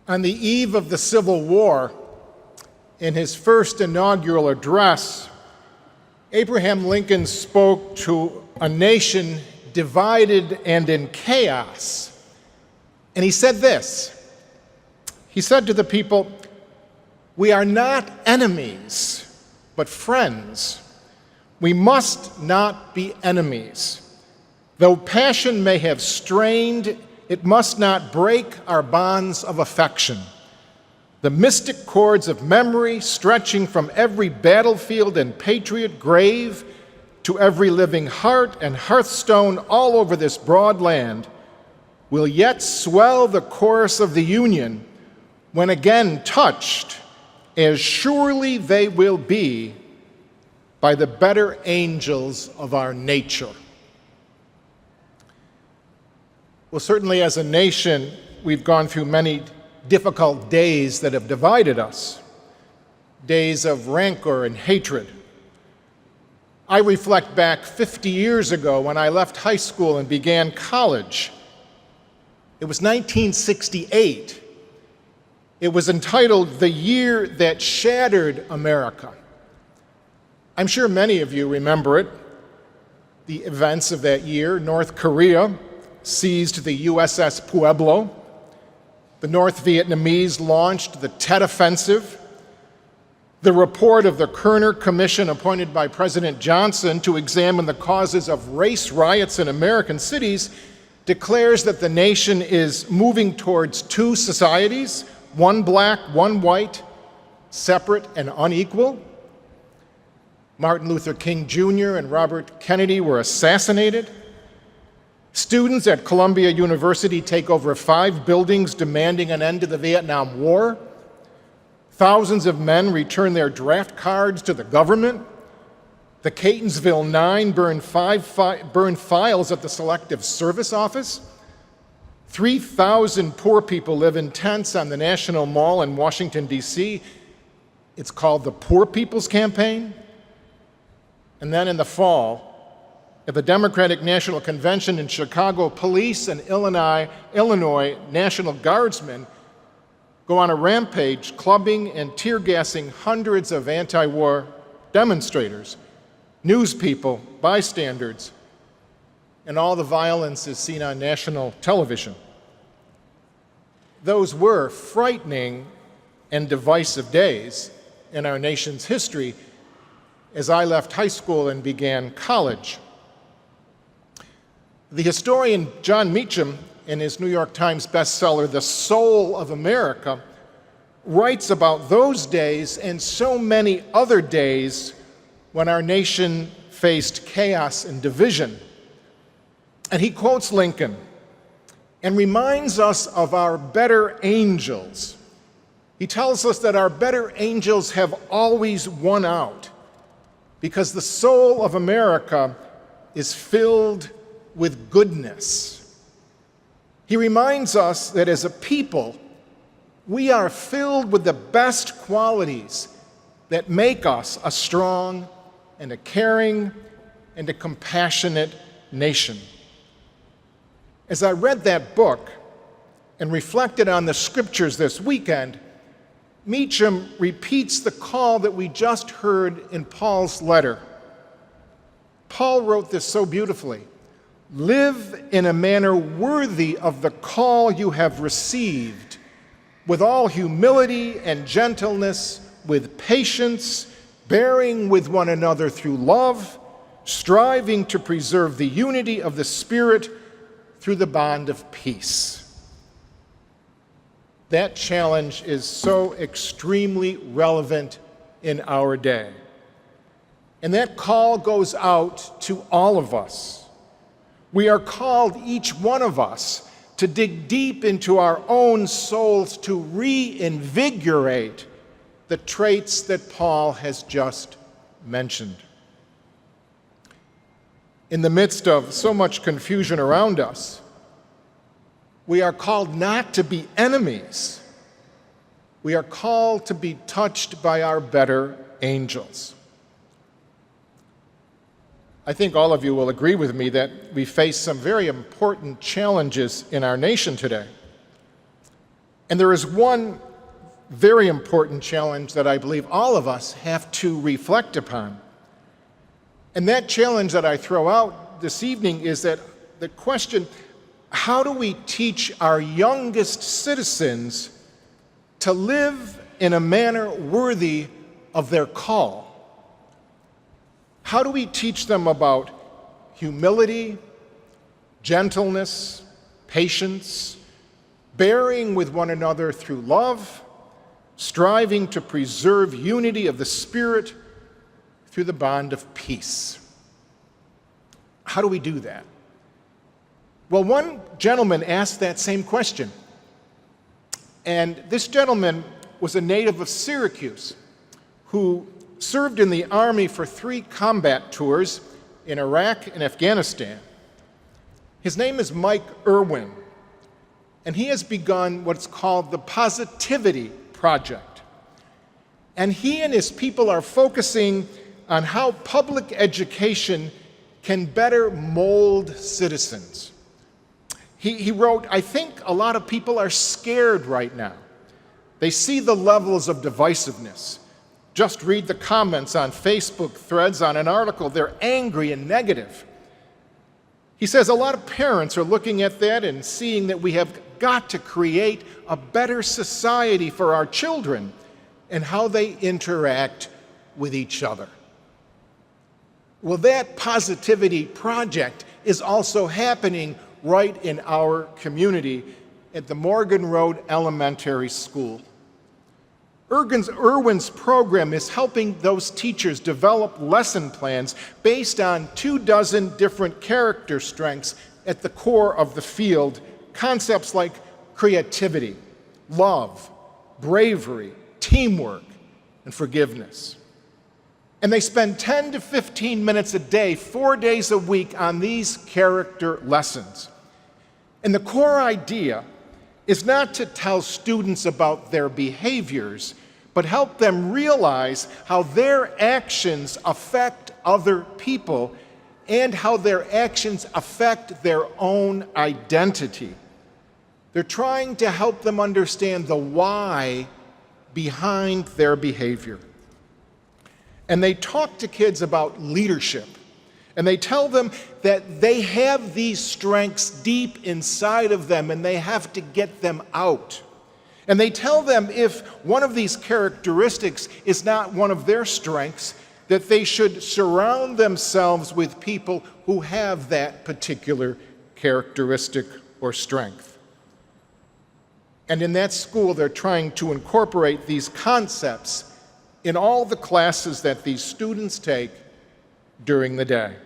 On the eve of the Civil War, in his first inaugural address, Abraham Lincoln spoke to a nation divided and in chaos. And he said this. He said to the people, "We are not enemies, but friends. We must not be enemies. Though passion may have strained, it must not break our bonds of affection. The mystic cords of memory stretching from every battlefield and patriot grave to every living heart and hearthstone all over this broad land will yet swell the chorus of the Union when again touched, as surely they will be, by the better angels of our nature." Well, certainly as a nation, we've gone through many difficult days that have divided us, days of rancor and hatred. I reflect back 50 years ago when I left high school and began college. It was 1968. It was entitled "The Year That Shattered America." I'm sure many of you remember it. The events of that year: North Korea seized the USS Pueblo. The North Vietnamese launched the Tet Offensive. The report of the Kerner Commission appointed by President Johnson to examine the causes of race riots in American cities declares that the nation is moving towards two societies, one black, one white, separate and unequal. Martin Luther King Jr. and Robert Kennedy were assassinated. Students at Columbia University take over 5 buildings demanding an end to the Vietnam War. Thousands of men return their draft cards to the government. The Catonsville Nine burn files at the Selective Service Office. 3,000 poor people live in tents on the National Mall in Washington, D.C. It's called the Poor People's Campaign. And then in the fall, at the Democratic National Convention in Chicago, police and Illinois National Guardsmen go on a rampage, clubbing and tear-gassing hundreds of anti-war demonstrators, news people, bystanders, and all the violence is seen on national television. Those were frightening and divisive days in our nation's history as I left high school and began college. The historian John Meacham, in his New York Times bestseller, The Soul of America, writes about those days and so many other days when our nation faced chaos and division. And he quotes Lincoln and reminds us of our better angels. He tells us that our better angels have always won out because the soul of America is filled with goodness. He reminds us that as a people, we are filled with the best qualities that make us a strong and a caring and a compassionate nation. As I read that book and reflected on the scriptures this weekend, Meacham repeats the call that we just heard in Paul's letter. Paul wrote this so beautifully: "Live in a manner worthy of the call you have received, with all humility and gentleness, with patience, bearing with one another through love, striving to preserve the unity of the Spirit through the bond of peace." That challenge is so extremely relevant in our day. And that call goes out to all of us. We are called, each one of us, to dig deep into our own souls to reinvigorate the traits that Paul has just mentioned. In the midst of so much confusion around us, we are called not to be enemies. We are called to be touched by our better angels. I think all of you will agree with me that we face some very important challenges in our nation today. And there is one very important challenge that I believe all of us have to reflect upon. And that challenge that I throw out this evening is that the question, how do we teach our youngest citizens to live in a manner worthy of their call? How do we teach them about humility, gentleness, patience, bearing with one another through love, striving to preserve unity of the Spirit through the bond of peace? How do we do that? Well, one gentleman asked that same question. And this gentleman was a native of Syracuse who served in the army for 3 combat tours in Iraq and Afghanistan. His name is Mike Irwin, and he has begun what's called the Positivity Project. And he and his people are focusing on how public education can better mold citizens. He wrote, "I think a lot of people are scared right now. They see the levels of divisiveness. Just read the comments on Facebook threads on an article. They're angry and negative." He says a lot of parents are looking at that and seeing that we have got to create a better society for our children and how they interact with each other. Well, that Positivity Project is also happening right in our community at the Morgan Road Elementary School. Irwin's program is helping those teachers develop lesson plans based on 24 different character strengths at the core of the field, concepts like creativity, love, bravery, teamwork, and forgiveness. And they spend 10 to 15 minutes a day, 4 days a week on these character lessons. And the core idea is not to tell students about their behaviors, but help them realize how their actions affect other people and how their actions affect their own identity. They're trying to help them understand the why behind their behavior. And they talk to kids about leadership. And they tell them that they have these strengths deep inside of them and they have to get them out. And they tell them if one of these characteristics is not one of their strengths, that they should surround themselves with people who have that particular characteristic or strength. And in that school, they're trying to incorporate these concepts in all the classes that these students take during the day.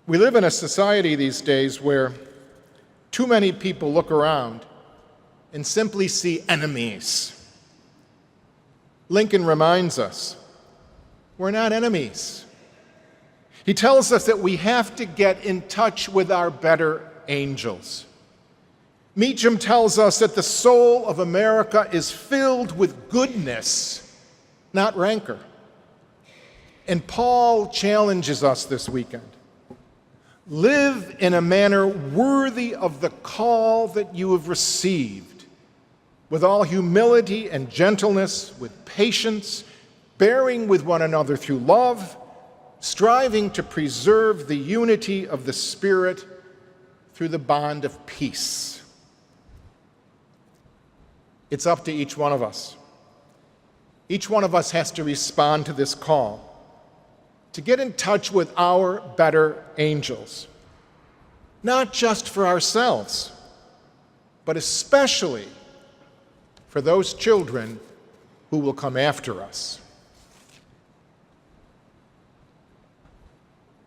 We live in a society these days where too many people look around and simply see enemies. Lincoln reminds us, we're not enemies. He tells us that we have to get in touch with our better angels. Meacham tells us that the soul of America is filled with goodness, not rancor. And Paul challenges us this weekend. Live in a manner worthy of the call that you have received, with all humility and gentleness, with patience, bearing with one another through love, striving to preserve the unity of the Spirit through the bond of peace. It's up to each one of us. Each one of us has to respond to this call to get in touch with our better angels, not just for ourselves, but especially for those children who will come after us.